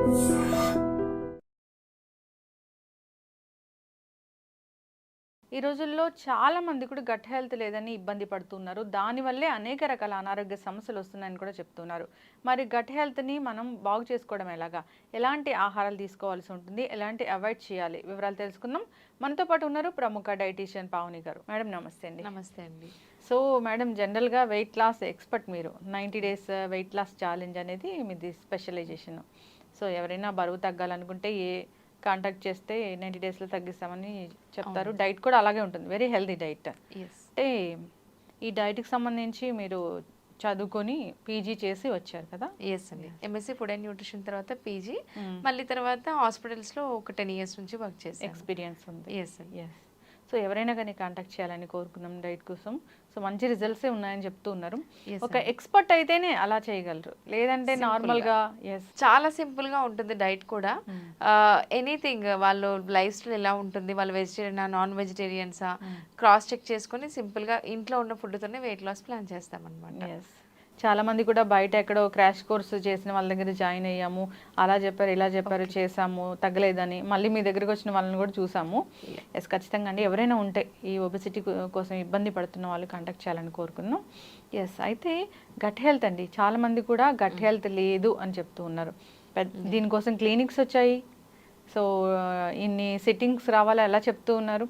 ఈ రోజుల్లో చాలా మంది కూడా గట్ హెల్త్ లేదని ఇబ్బంది పడుతున్నారు. దానివల్లే అనేక రకాల అనారోగ్య సమస్యలు వస్తున్నాయని కూడా చెప్తున్నారు. మరి గట్ హెల్త్‌ని మనం బాగు చేసుకోవడం ఎలాగా? ఎలాంటి ఆహారాలు తీసుకోవాల్సి ఉంటుంది? ఎలాంటి అవాయిడ్ చేయాలి? వివరాలు తెలుసుకుందాం. మనతో పాటు ఉన్నారు ప్రముఖ డైటీషియన్ పావని గారు. మేడం నమస్తే అండి. నమస్తే అండి. సో మేడం జనరల్‌గా వెయిట్ లాస్ ఎక్స్‌పర్ట్ మీరు. 90 డేస్ వెయిట్ లాస్ ఛాలెంజ్ అనేది మీది స్పెషలైజేషన్. సో ఎవరైనా బరువు తగ్గాలనుకుంటే కాంటాక్ట్ చేస్తే 90 డేస్లో తగ్గిస్తామని చెప్తారు. డైట్ కూడా అలాగే ఉంటుంది, వెరీ హెల్తీ డైట్. అంటే ఈ డైట్కి సంబంధించి మీరు చదువుకొని పీజీ చేసి వచ్చారు కదా? ఎస్ అండి. ఎంఎస్సీ ఫుడ్ అండ్ న్యూట్రిషన్ తర్వాత పీజీ, మళ్ళీ తర్వాత హాస్పిటల్స్లో ఒక 10 years నుంచి వర్క్ చేసి ఎక్స్పీరియన్స్ ఉంది. ఎస్ అండి. ఎస్. సో ఎవరైనా కానీ కాంటాక్ట్ చేయాలని కోరుకున్నాం డైట్ కోసం. సో మంచి రిజల్ట్సే ఉన్నాయని చెప్తూ ఉన్నారు. ఒక ఎక్స్పర్ట్ అయితేనే అలా చేయగలరు, లేదంటే నార్మల్గా చాలా సింపుల్గా ఉంటుంది డైట్ కూడా. ఎనీథింగ్ వాళ్ళు లైఫ్ స్టైల్ ఎలా ఉంటుంది, వాళ్ళు వెజిటేరియనా నాన్ వెజిటేరియన్సా క్రాస్ చెక్ చేసుకొని సింపుల్గా ఇంట్లో ఉన్న ఫుడ్తోనే వెయిట్ లాస్ ప్లాన్ చేస్తామన్నమాట. ఎస్. చాలా మంది కూడా బయట ఎక్కడో క్రాష్ కోర్స్ చేసిన వాళ్ళ దగ్గర జాయిన్ అయ్యాము, అలా చెప్పారు ఇలా చెప్పారు చేసాము తగ్గలేదని మళ్ళీ మీ దగ్గరికి వచ్చిన వాళ్ళని కూడా చూసాము. ఎస్ ఖచ్చితంగా అండి, ఎవరైనా ఉంటే ఈ ఒబెసిటీ కోసం ఇబ్బంది పడుతున్న వాళ్ళు కాంటాక్ట్ చేయాలని కోరుకున్నాం. ఎస్. అయితే గట్ హెల్త్ అండి, చాలా మంది కూడా గట్ హెల్త్ లేదు అని చెప్తూ ఉన్నారు. దీనికోసం క్లినిక్స్ వచ్చాయి. సో ఇన్ని సిట్టింగ్స్ రావాలా ఎలా చెప్తూ ఉన్నారు.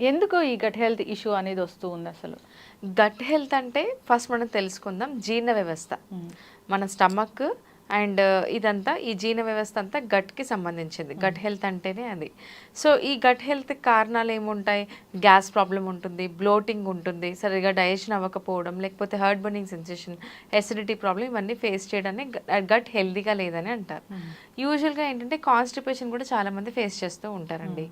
ఎందుకు ఈ గట్ హెల్త్ ఇష్యూ అనేది వస్తూ ఉంది అసలు? గట్ హెల్త్ అంటే ఫస్ట్ మనం తెలుసుకుందాం జీర్ణ వ్యవస్థ. మన స్టమక్ అండ్ ఇదంతా ఈ జీర్ణ వ్యవస్థ అంతా గట్కి సంబంధించింది. గట్ హెల్త్ అంటేనే అది. సో ఈ గట్ హెల్త్ కారణాలు ఏముంటాయి? గ్యాస్ ప్రాబ్లం ఉంటుంది, బ్లోటింగ్ ఉంటుంది, సరిగా డైజెషన్ అవ్వకపోవడం, లేకపోతే heart burning sensation, acidity problem, ఇవన్నీ ఫేస్ చేయడానికి గట్ హెల్తీగా లేదని అంటారు. యూజువల్గా ఏంటంటే కాన్స్టిపేషన్ కూడా చాలా మంది ఫేస్ చేస్తూ ఉంటారండి.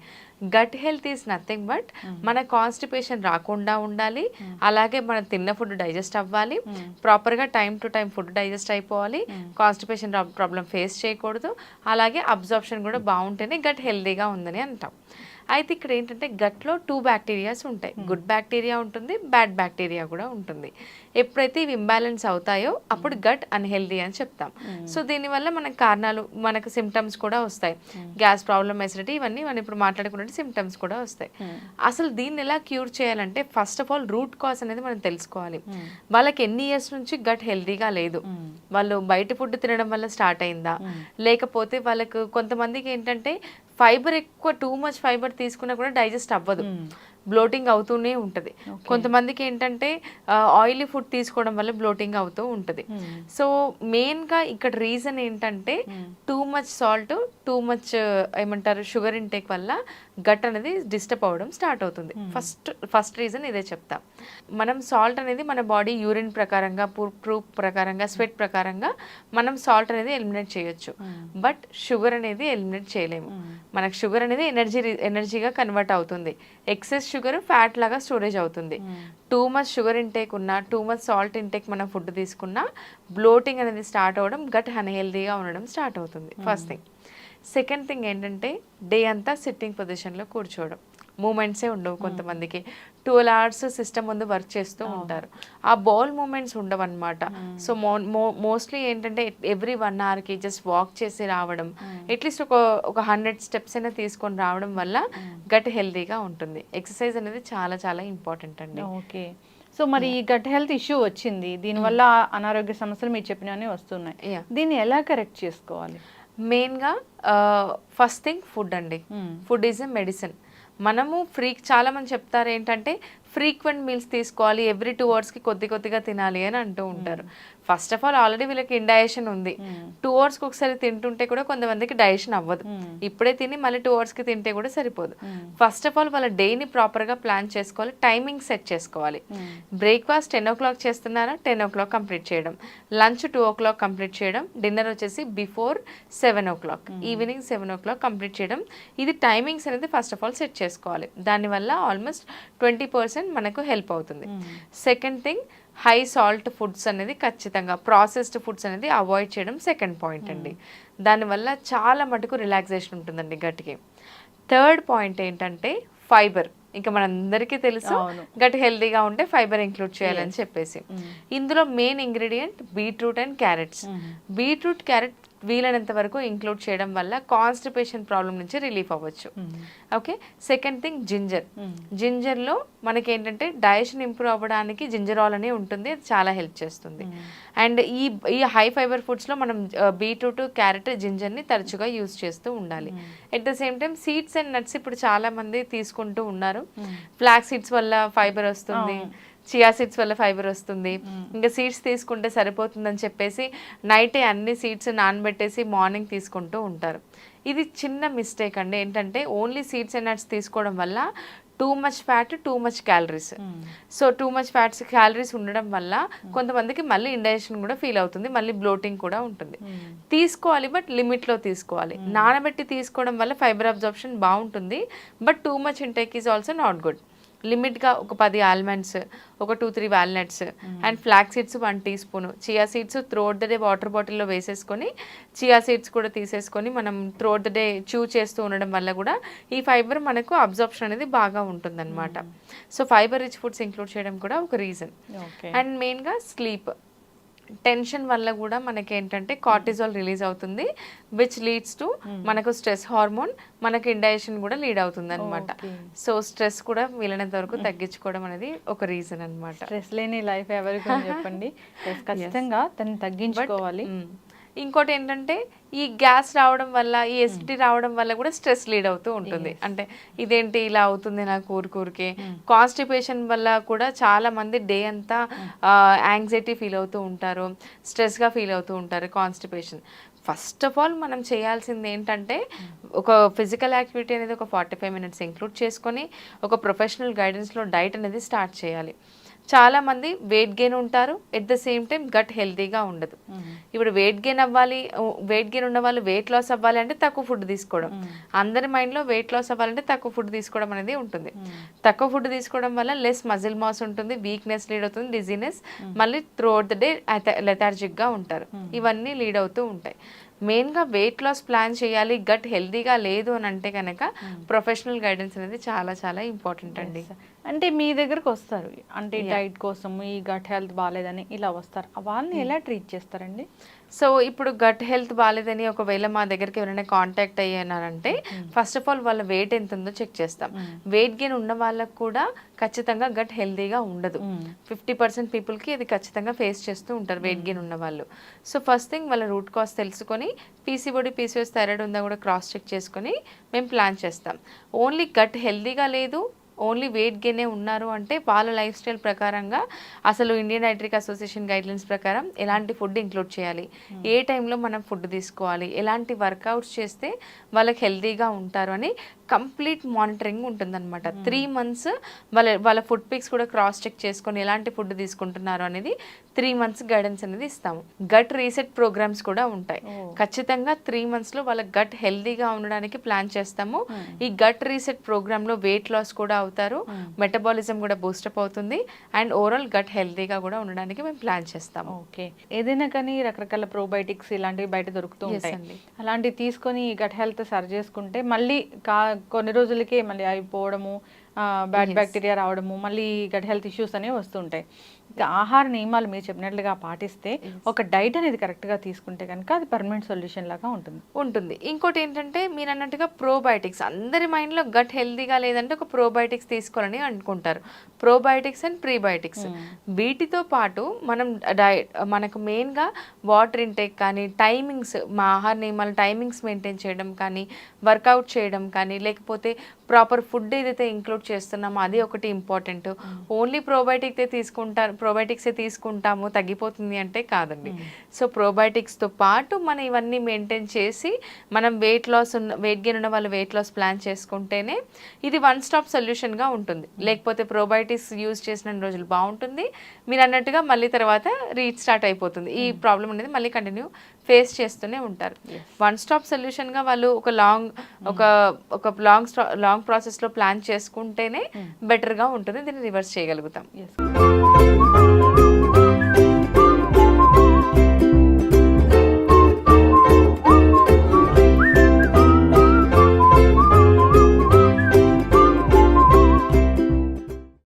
Gut health is nothing but మన కాన్స్టిపేషన్ రాకుండా ఉండాలి, అలాగే మనం తిన్న ఫుడ్ డైజెస్ట్ అవ్వాలి, ప్రాపర్గా time to time food digest అయిపోవాలి, కాన్స్టిపేషన్ ప్రాబ్లం ఫేస్ చేయకూడదు, అలాగే అబ్జార్ప్షన్ కూడా బాగుంటేనే గట్ హెల్తీగా ఉందని అంటాం. అయితే ఇక్కడ ఏంటంటే గట్లో 2 బ్యాక్టీరియాస్ ఉంటాయి. గుడ్ బ్యాక్టీరియా ఉంటుంది, బ్యాడ్ బ్యాక్టీరియా కూడా ఉంటుంది. ఎప్పుడైతే ఇవి ఇంబ్యాలెన్స్ అవుతాయో అప్పుడు గట్ అన్హెల్దీ అని చెప్తాం. సో దీనివల్ల మనకు కారణాలు, మనకు సిమ్టమ్స్ కూడా వస్తాయి. గ్యాస్ ప్రాబ్లమ్, ఎసిడిటీ, ఇవన్నీ మనం ఇప్పుడు మాట్లాడుకున్నట్టు సిమ్టమ్స్ కూడా వస్తాయి. అసలు దీన్ని ఎలా క్యూర్ చేయాలంటే first of all root cause అనేది మనం తెలుసుకోవాలి. వాళ్ళకి ఎన్ని ఇయర్స్ నుంచి గట్ హెల్దీగా లేదు, వాళ్ళు బయట ఫుడ్ తినడం వల్ల స్టార్ట్ అయిందా, లేకపోతే వాళ్ళకు కొంతమందికి ఏంటంటే ఫైబర్ ఎక్కువ టూ మచ్ ఫైబర్ తీసుకున్నా కూడా డైజెస్ట్ అవ్వదు, బ్లోటింగ్ అవుతూనే ఉంటుంది. కొంతమందికి ఏంటంటే ఆయిలీ ఫుడ్ తీసుకోవడం వల్ల బ్లోటింగ్ అవుతూ ఉంటుంది. సో మెయిన్గా ఇక్కడ రీజన్ ఏంటంటే too much salt, too much ఏమంటారు షుగర్ ఇంటేక్ వల్ల గట్ అనేది డిస్టర్బ్ అవ్వడం స్టార్ట్ అవుతుంది. ఫస్ట్ రీజన్ ఇదే చెప్తాం. మనం సాల్ట్ అనేది మన బాడీ యూరిన్ ప్రకారంగా, ప్రూఫ్ ప్రకారంగా, స్వెట్ ప్రకారంగా మనం సాల్ట్ అనేది ఎలిమినేట్ చేయొచ్చు. బట్ షుగర్ అనేది ఎలిమినేట్ చేయలేము. మనకు షుగర్ అనేది ఎనర్జీగా కన్వర్ట్ అవుతుంది. ఎక్సెస్ షుగర్ ఫ్యాట్ లాగా స్టోరేజ్ అవుతుంది. టూ మచ్ షుగర్ ఇంటేక్ ఉన్నా, టూ మచ్ సాల్ట్ ఇంటేక్ మనం ఫుడ్ తీసుకున్నా బ్లోటింగ్ అనేది స్టార్ట్ అవ్వడం, గట్ అన్హెల్దీగా ఉండడం స్టార్ట్ అవుతుంది. First thing. సెకండ్ థింగ్ ఏంటంటే డే అంతా సిట్టింగ్ పొజిషన్లో కూర్చోవడం, మూమెంట్సే ఉండవు. కొంతమందికి 12 hours సిస్టమ్ ముందు వర్క్ చేస్తూ ఉంటారు, ఆ బౌల్ మూమెంట్స్ ఉండవు అనమాట. సో మోస్ట్లీ ఏంటంటే ఎవ్రీ 1 hourకి జస్ట్ వాక్ చేసి రావడం, అట్లీస్ట్ ఒక 100 steps అయినా తీసుకొని రావడం వల్ల గట్ హెల్తీగా ఉంటుంది. ఎక్సర్సైజ్ అనేది చాలా చాలా ఇంపార్టెంట్ అండి. ఓకే. సో మరి ఈ గట్ హెల్త్ ఇష్యూ వచ్చింది, దీనివల్ల అనారోగ్య సమస్యలు మీరు చెప్పినవన్నీ వస్తున్నాయి. దీన్ని ఎలా కరెక్ట్ చేసుకోవాలి? మెయిన్గా ఫస్ట్ థింగ్ ఫుడ్ అండి. Food is a medicine. మనము చాలా మంది చెప్తారు ఏంటంటే ఫ్రీక్వెంట్ మీల్స్ తీసుకోవాలి, ఎవ్రీ 2 hours కొద్దిగా తినాలి అని అంటూ ఉంటారు. ఫస్ట్ ఆఫ్ ఆల్ ఆల్రెడీ వీళ్ళకి ఇండైజెషన్ ఉంది. 2 hours ఒకసారి తింటుంటే కూడా కొంతమందికి డైజెషన్ అవ్వదు. ఇప్పుడే తిని మళ్ళీ 2 hours తింటే కూడా సరిపోదు. ఫస్ట్ ఆఫ్ ఆల్ వాళ్ళ డేని ప్రాపర్గా ప్లాన్ చేసుకోవాలి, టైమింగ్ సెట్ చేసుకోవాలి. బ్రేక్ఫాస్ట్ 10 o'clock చేస్తున్నారా, 10 o'clock కంప్లీట్ చేయడం, లంచ్ 2 o'clock కంప్లీట్ చేయడం, డిన్నర్ వచ్చేసి before 7 o'clock, evening 7 o'clock complete చేయడం. ఇది టైమింగ్స్ అనేది ఫస్ట్ ఆఫ్ ఆల్ సెట్ చేసుకోవాలి. దానివల్ల ఆల్మోస్ట్ 20% మనకు హెల్ప్ అవుతుంది. Second thing, high salt foods అనేది ఖచ్చితంగా, ప్రాసెస్డ్ ఫుడ్స్ అనేది అవాయిడ్ చేయడం సెకండ్ పాయింట్ అండి. దానివల్ల చాలా మటుకు రిలాక్సేషన్ ఉంటుందండి గట్కి. థర్డ్ పాయింట్ ఏంటంటే ఫైబర్. ఇంకా మనందరికీ తెలుసు గట్ హెల్తీగా ఉంటే ఫైబర్ ఇంక్లూడ్ చేయాలని చెప్పేసి. ఇందులో main ingredient beetroot and carrots. Beetroot, carrot వీలైనంత వరకు ఇంక్లూడ్ చేయడం వల్ల కాన్స్టిపేషన్ ప్రాబ్లం నుంచి రిలీఫ్ అవ్వచ్చు. ఓకే, సెకండ్ థింగ్ జింజర్లో మనకి ఏంటంటే డైజెషన్ ఇంప్రూవ్ అవ్వడానికి జింజర్ ఆల్ అని ఉంటుంది, అది చాలా హెల్ప్ చేస్తుంది. అండ్ ఈ హై ఫైబర్ ఫుడ్స్లో మనం బీట్రూట్, క్యారెట్, జింజర్ని తరచుగా యూజ్ చేస్తూ ఉండాలి. At the same time seeds and nuts ఇప్పుడు చాలా మంది తీసుకుంటూ ఉన్నారు. ఫ్లాక్ సీడ్స్ వల్ల ఫైబర్ వస్తుంది, చియా సీడ్స్ వల్ల ఫైబర్ వస్తుంది, ఇంకా సీడ్స్ తీసుకుంటే సరిపోతుందని చెప్పేసి నైటే అన్ని సీడ్స్ నానబెట్టేసి మార్నింగ్ తీసుకుంటూ ఉంటారు. ఇది చిన్న మిస్టేక్ అండి. ఏంటంటే ఓన్లీ సీడ్స్ అండ్ నట్స్ తీసుకోవడం వల్ల too much fat, too much calories. So too much fats, calories ఉండడం వల్ల కొంతమందికి మళ్ళీ ఇండైజెషన్ కూడా ఫీల్ అవుతుంది, మళ్ళీ బ్లోటింగ్ కూడా ఉంటుంది. తీసుకోవాలి, బట్ లిమిట్లో తీసుకోవాలి. నానబెట్టి తీసుకోవడం వల్ల ఫైబర్ అబ్జార్ప్షన్ బాగుంటుంది, but too much intake is also not good. లిమిట్గా ఒక 10 ఆల్మండ్స్, ఒక 2-3 walnuts and flax seeds 1 teaspoon, chia seeds throughout the day water బాటిల్లో వేసేసుకొని చియా సీడ్స్ కూడా తీసేసుకొని మనం త్రూఅవుట్ ద డే చూ చేస్తూ ఉండడం వల్ల కూడా ఈ ఫైబర్ మనకు అబ్జార్ప్షన్ అనేది బాగా ఉంటుందన్నమాట. So fibre rich foods include చేయడం కూడా ఒక రీజన్. అండ్ మెయిన్గా స్లీప్. టెన్షన్ వల్ల కూడా మనకి ఏంటంటే కార్టిజాల్ రిలీజ్ అవుతుంది, విచ్ లీడ్స్ టు మనకు స్ట్రెస్ హార్మోన్, మనకి ఇండైజెషన్ కూడా లీడ్ అవుతుంది అనమాట. సో స్ట్రెస్ కూడా వీలైనంత వరకు తగ్గించుకోవడం అనేది ఒక రీజన్ అనమాట. స్ట్రెస్ లేని లైఫ్ ఎవరికి చెప్పండి, ఖచ్చితంగా దాన్ని తగ్గించుకోవాలి. ఇంకోటి ఏంటంటే ఈ గ్యాస్ రావడం వల్ల, ఈ ఎసిడిటీ రావడం వల్ల కూడా స్ట్రెస్ లీడ్ అవుతూ ఉంటుంది. అంటే ఇదేంటి ఇలా అవుతుంది నాకు ఊరికే. కాన్స్టిపేషన్ వల్ల కూడా చాలా మంది డే అంతా యాంగ్జైటీ ఫీల్ అవుతూ ఉంటారు, స్ట్రెస్గా ఫీల్ అవుతూ ఉంటారు. కాన్స్టిపేషన్ ఫస్ట్ ఆఫ్ ఆల్ మనం చేయాల్సింది ఏంటంటే ఒక ఫిజికల్ యాక్టివిటీ అనేది ఒక 45 మినిట్స్ ఇంక్లూడ్ చేసుకొని ఒక ప్రొఫెషనల్ గైడెన్స్లో డైట్ అనేది స్టార్ట్ చేయాలి. చాలా మంది వెయిట్ గెయిన్ ఉంటారు, at the same time gut హెల్తీగా ఉండదు. ఇప్పుడు వెయిట్ గెయిన్ ఉన్న వాళ్ళు వెయిట్ లాస్ అవ్వాలి అంటే తక్కువ ఫుడ్ తీసుకోవడం. అందరి మైండ్లో వెయిట్ లాస్ అవ్వాలంటే తక్కువ ఫుడ్ తీసుకోవడం అనేది ఉంటుంది. తక్కువ ఫుడ్ తీసుకోవడం వల్ల లెస్ మజిల్ మాస్ ఉంటుంది, వీక్నెస్ లీడ్ అవుతుంది, డిజీనెస్, మళ్ళీ త్రూఅవుట్ ద డే లెథార్జిక్గా ఉంటారు. ఇవన్నీ లీడ్ అవుతూ ఉంటాయి. మెయిన్గా వెయిట్ లాస్ ప్లాన్ చేయాలి, గట్ హెల్తీగా లేదు అని అంటే కనుక ప్రొఫెషనల్ గైడెన్స్ అనేది చాలా చాలా ఇంపార్టెంట్ అండి. అంటే మీ దగ్గరకు వస్తారు, అంటే డైట్ కోసం ఈ గట్ హెల్త్ బాగాలేదని ఇలా వస్తారు, వాళ్ళని ఎలా ట్రీట్ చేస్తారండి? సో ఇప్పుడు గట్ హెల్త్ బాగాలేదని ఒకవేళ మా దగ్గరికి ఎవరైనా కాంటాక్ట్ అయ్యారంటే ఫస్ట్ ఆఫ్ ఆల్ వాళ్ళ వెయిట్ ఎంత ఉందో చెక్ చేస్తాం. వెయిట్ గెయిన్ ఉన్న వాళ్ళకు కూడా ఖచ్చితంగా గట్ హెల్తీగా ఉండదు. 50% పీపుల్కి ఇది ఖచ్చితంగా ఫేస్ చేస్తూ ఉంటారు వెయిట్ గెయిన్ ఉన్న వాళ్ళు. సో ఫస్ట్ థింగ్ వాళ్ళ రూట్ కాజ్ తెలుసుకొని పీసీఓడి, పీసీఓఎస్, థైరాయిడ్ ఉందా కూడా క్రాస్ చెక్ చేసుకొని మేము ప్లాన్ చేస్తాం. ఓన్లీ గట్ హెల్తీగా లేదు, ఓన్లీ వెయిట్ గెయినే ఉన్నారు అంటే వాళ్ళ లైఫ్ స్టైల్ ప్రకారంగా అసలు ఇండియన్ డైటరీ అసోసియేషన్ గైడ్లైన్స్ ప్రకారం ఎలాంటి ఫుడ్ ఇంక్లూడ్ చేయాలి, ఏ టైంలో మనం ఫుడ్ తీసుకోవాలి, ఎలాంటి వర్కౌట్స్ చేస్తే వాళ్ళకి హెల్తీగా ఉంటారు అని కంప్లీట్ మానిటరింగ్ ఉంటుందన్నమాట. 3 months వాళ్ళ ఫుడ్ పిక్స్ కూడా క్రాస్ చెక్ చేసుకొని ఎలాంటి ఫుడ్ తీసుకుంటున్నారు అనేది 3 months గైడెన్స్ అనేది ఇస్తాము. గట్ రీసెట్ ప్రోగ్రామ్స్ కూడా ఉంటాయి. ఖచ్చితంగా 3 monthsలో వాళ్ళ గట్ హెల్తీగా ఉండడానికి ప్లాన్ చేస్తాము. ఈ గట్ రీసెట్ ప్రోగ్రాంలో వెయిట్ లాస్ కూడా అవుతారు, మెటబాలిజం కూడా బూస్టప్ అవుతుంది, అండ్ ఓవరాల్ గట్ హెల్తీగా కూడా ఉండడానికి మేము ప్లాన్ చేస్తాము. ఓకే, ఏదైనా కానీ రకరకాల ప్రోబయోటిక్స్ ఇలాంటివి బయట దొరుకుతూ ఉంటాయి, అలాంటివి తీసుకొని గట్ హెల్త్ సరి చేసుకుంటే మళ్ళీ కొన్ని రోజులకే మళ్ళీ అయిపోవడము, బ్యాడ్ బ్యాక్టీరియా రావడము, మళ్ళీ గట్ హెల్త్ ఇష్యూస్ అనేవి వస్తుంటాయి. ఇంకా ఆహార నియమాలు మీరు చెప్పినట్లుగా పాటిస్తే ఒక డైట్ అనేది కరెక్ట్గా తీసుకుంటే కనుక అది పర్మనెంట్ సొల్యూషన్ లాగా ఉంటుంది. ఇంకోటి ఏంటంటే మీరు అన్నట్టుగా ప్రోబయోటిక్స్, అందరి మైండ్లో గట్ హెల్తీగా లేదంటే ఒక ప్రోబయోటిక్స్ తీసుకోవాలని అనుకుంటారు. ప్రోబయోటిక్స్ అండ్ ప్రీబయోటిక్స్ వీటితో పాటు మనకు మెయిన్గా వాటర్ ఇంటేక్ కానీ, టైమింగ్స్, మా ఆహార నియమాలు టైమింగ్స్ మెయింటైన్ చేయడం కానీ, వర్కౌట్ చేయడం కానీ, లేకపోతే ప్రాపర్ ఫుడ్ ఏదైతే ఇంక్లూడ్ చేస్తున్నామో అది ఒకటి ఇంపార్టెంట్. ఓన్లీ ప్రోబయోటిక్సే తీసుకుంటాము తగ్గిపోతుంది అంటే కాదండి. సో ప్రోబయోటిక్స్తో పాటు మనం ఇవన్నీ మెయింటైన్ చేసి మనం వెయిట్ గెయిన్ ఉన్న వాళ్ళు వెయిట్ లాస్ ప్లాన్ చేసుకుంటేనే ఇది 1-stop సొల్యూషన్గా ఉంటుంది. లేకపోతే ప్రోబయోటిక్స్ యూజ్ చేసిన రోజులు బాగుంటుంది, మీరు అన్నట్టుగా మళ్ళీ తర్వాత రీస్టార్ట్ అయిపోతుంది. ఈ ప్రాబ్లం అనేది మళ్ళీ కంటిన్యూ ఫేస్ చేస్తూనే ఉంటారు. 1-stop సొల్యూషన్గా వాళ్ళు ఒక లాంగ్ ప్రాసెస్లో ప్లాన్ చేసుకుంటేనే బెటర్గా ఉంటుంది, దీన్ని రివర్స్ చేయగలుగుతాం.